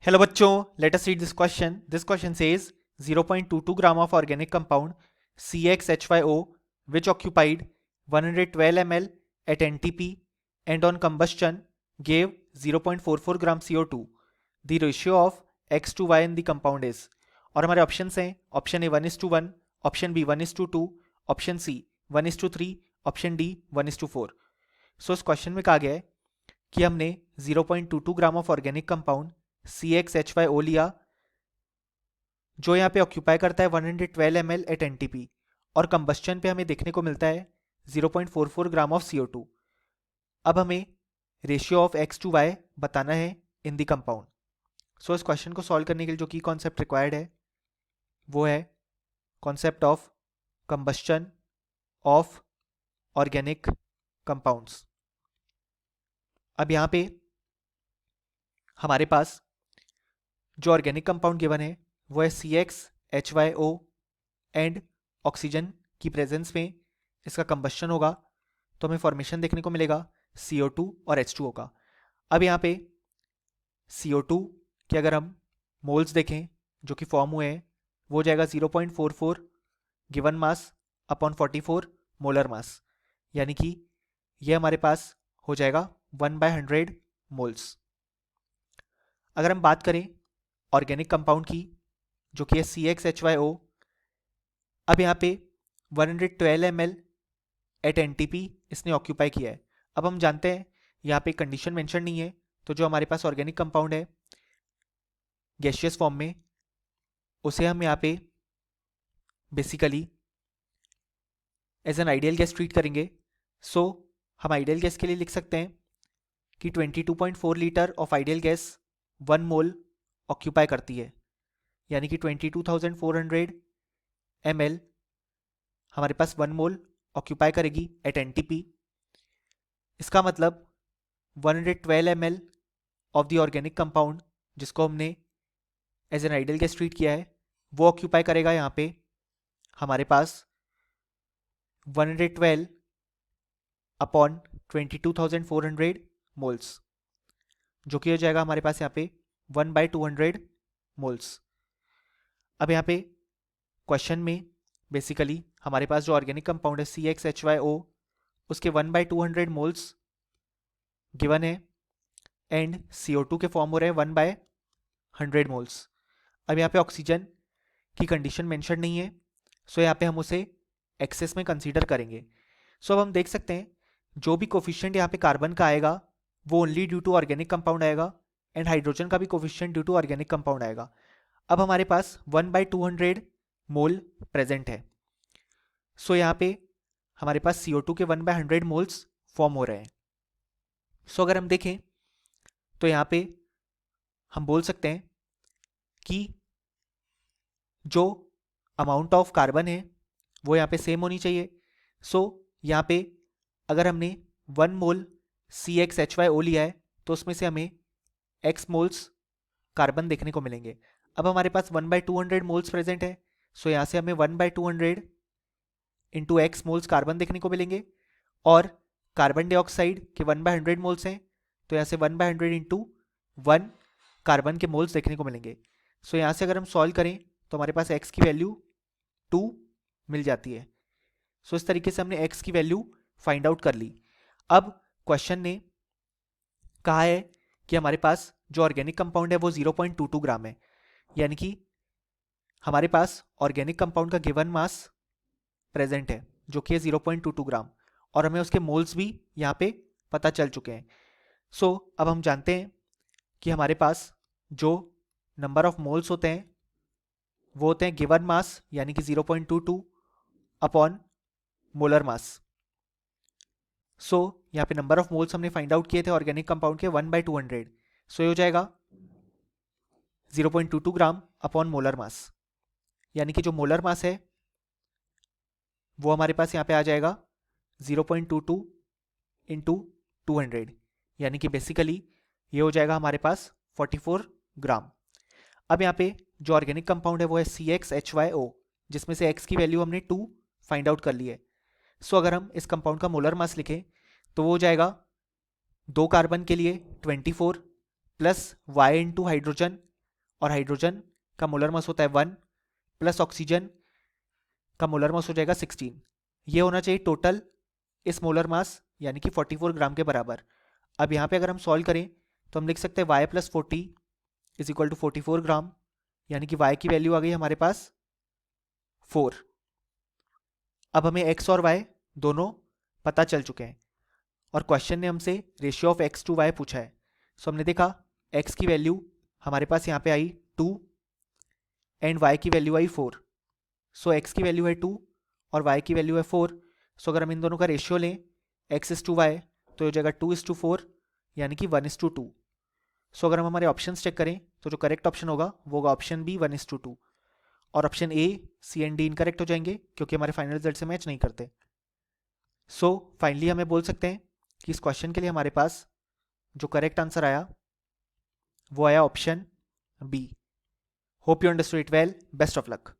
Hello बच्चों, let us read this question. This question says 0.22 gram of organic compound CXHYO which occupied 112 ml at NTP and on combustion gave 0.44 gram CO2. The ratio of X to Y in the compound is. और हमारे options हैं option A 1:1, option B 1:2, option C 1:3, option D 1:4. So इस question में कहा गया है कि हमने 0.22 gram of organic compound CXHYO लिया जो यहाँ पे ऑक्यूपाई करता है 112 ml एट NTP और कंबस्चन पे हमें देखने को मिलता है 0.44 ग्राम ऑफ CO2. अब हमें ratio of X to Y बताना है इन द कंपाउंड. सो इस क्वेश्चन को सॉल्व करने के लिए जो की कॉन्सेप्ट रिक्वायर्ड है वो है concept of combustion of organic compounds. अब यहाँ पे हमारे पास जो ऑर्गेनिक कंपाउंड गिवन है वो है CXHYO एंड ऑक्सीजन की प्रेजेंस में इसका कंबस्शन होगा तो हमें फॉर्मेशन देखने को मिलेगा CO2 और H2O का. अब यहाँ पे CO2 के अगर हम मोल्स देखें जो कि फॉर्म हुए हैं वो जाएगा 0.44 given mass upon 44 molar mass, यानी कि ये हमारे पास हो जाएगा 1/100 मोल्स. अगर हम बात करें ऑर्गेनिक कंपाउंड की जो कि है CXHYO, अब यहाँ पे 112 ml एट NTP इसने ऑक्यूपाई किया है. अब हम जानते हैं यहाँ पे कंडीशन मेंशन नहीं है तो जो हमारे पास ऑर्गेनिक कंपाउंड है गैसियस फॉर्म में उसे हम यहाँ पे basically as an ideal gas treat करेंगे. सो हम आइडियल गैस के लिए लिख सकते हैं कि 22.4 litre of ideal gas 1 mole occupy करती है, यानी कि 22,400 ml हमारे पास 1 मोल ऑक्यूपाई करेगी एट NTP. इसका मतलब 112 ml of the organic compound जिसको हमने as an ideal gas treat किया है वो ऑक्यूपाई करेगा यहाँ पे हमारे पास 112 अपॉन 22,400 मोल्स जो कि हो जाएगा हमारे पास यहाँ पे 1/200 मोल्स. अब यहाँ पे क्वेश्चन में बेसिकली हमारे पास जो ऑर्गेनिक कंपाउंड है CXHYO उसके 1/200 मोल्स गिवन है एंड CO2 के फॉर्म हो रहे हैं 1/100 मोल्स. अब यहाँ पे ऑक्सीजन की कंडीशन मेंशन नहीं है सो यहाँ पे हम उसे एक्सेस में कंसीडर करेंगे. सो अब हम देख सकते हैं जो भी कोफिशिएंट यहाँ पे कार्बन का आएगा वो only due to organic compound आएगा एंड हाइड्रोजन का भी coefficient due to organic compound आएगा. अब हमारे पास 1/200 मोल प्रेजेंट है सो यहाँ पे हमारे पास CO2 के 1/100 मोल्स फॉर्म हो रहे हैं. सो अगर हम देखें तो यहाँ पे हम बोल सकते हैं कि जो अमाउंट ऑफ कार्बन है वो यहाँ पे सेम होनी चाहिए. सो यहाँ पे अगर हमने 1 मोल CXHYO लिया है तो उसमें से हमें X मोल्स कार्बन देखने को मिलेंगे. अब हमारे पास 1/200 मोल्स प्रेजेंट है सो यहाँ से हमें 1/200 इंटू X मोल्स कार्बन देखने को मिलेंगे और कार्बन डाइऑक्साइड के 1/100 मोल्स हैं तो यहाँ से 1/100 इंटू 1 कार्बन के मोल्स देखने को मिलेंगे. सो यहाँ से अगर हम सॉल्व करें तो हमारे पास X की वैल्यू 2 मिल जाती है. सो इस तरीके से हमने X की वैल्यू फाइंड आउट कर ली. अब क्वेश्चन ने कहा है कि हमारे पास जो ऑर्गेनिक कंपाउंड है वो 0.22 ग्राम है, यानी कि हमारे पास ऑर्गेनिक कंपाउंड का गिवन मास प्रेजेंट है जो कि है 0.22 ग्राम और हमें उसके मोल्स भी यहाँ पे पता चल चुके हैं. सो अब हम जानते हैं कि हमारे पास जो नंबर ऑफ मोल्स होते हैं वो होते हैं गिवन मास यानी कि 0.22 अपॉन मोलर मास. सो यहाँ पे नंबर ऑफ मोल्स हमने फाइंड आउट किए थे ऑर्गेनिक कंपाउंड के 1/200. सो ये हो जाएगा 0.22 ग्राम अपॉन मोलर मास, यानी कि जो मोलर मास है वो हमारे पास यहाँ पे आ जाएगा 0.22 इंटू 200, यानी कि बेसिकली ये हो जाएगा हमारे पास 44 ग्राम. अब यहाँ पे जो ऑर्गेनिक कंपाउंड है वो है CXHYO जिसमें से X की वैल्यू हमने 2 फाइंड आउट कर ली है. सो अगर हम इस कंपाउंड का मोलर मास लिखें तो वो हो जाएगा 2 कार्बन के लिए 24 प्लस Y इंटू हाइड्रोजन और हाइड्रोजन का मोलर मास होता है 1 प्लस ऑक्सीजन का मोलर मास हो जाएगा 16। ये होना चाहिए टोटल इस मोलर मास यानी कि 44 ग्राम के बराबर। अब यहाँ पे अगर हम सॉल्व करें तो हम लिख सकते हैं y plus 40 is equal to 44 gram, यानी कि y की वैल्यू आ गई हमारे पास 4। अब हमें x और y दोनों पता चल चुके हैं और क्वेश्चन ने हमसे ratio of x to y पूछा है। सो हमने देखा x की वैल्यू हमारे पास यहाँ पे आई 2 एंड y की वैल्यू आई 4। सो x की वैल्यू है 2 और y की वैल्यू है 4। सो अगर हम इन दोनों का रेशियो लें x इज टू वाई तो हो जाएगा 2 इज टू 4 यानी कि 1 इज टू 2। सो अगर हम हमारे ऑप्शन चेक करें तो जो करेक्ट ऑप्शन होगा वो होगा ऑप्शन बी 1 इज टू 2 और option A C and D incorrect हो जाएंगे क्योंकि हमारे फाइनल रिजल्ट से मैच नहीं करते। सो फाइनली हमें बोल सकते हैं कि इस क्वेश्चन के लिए हमारे पास जो करेक्ट आंसर आया वो आया option B. Hope you understood it well, best of luck.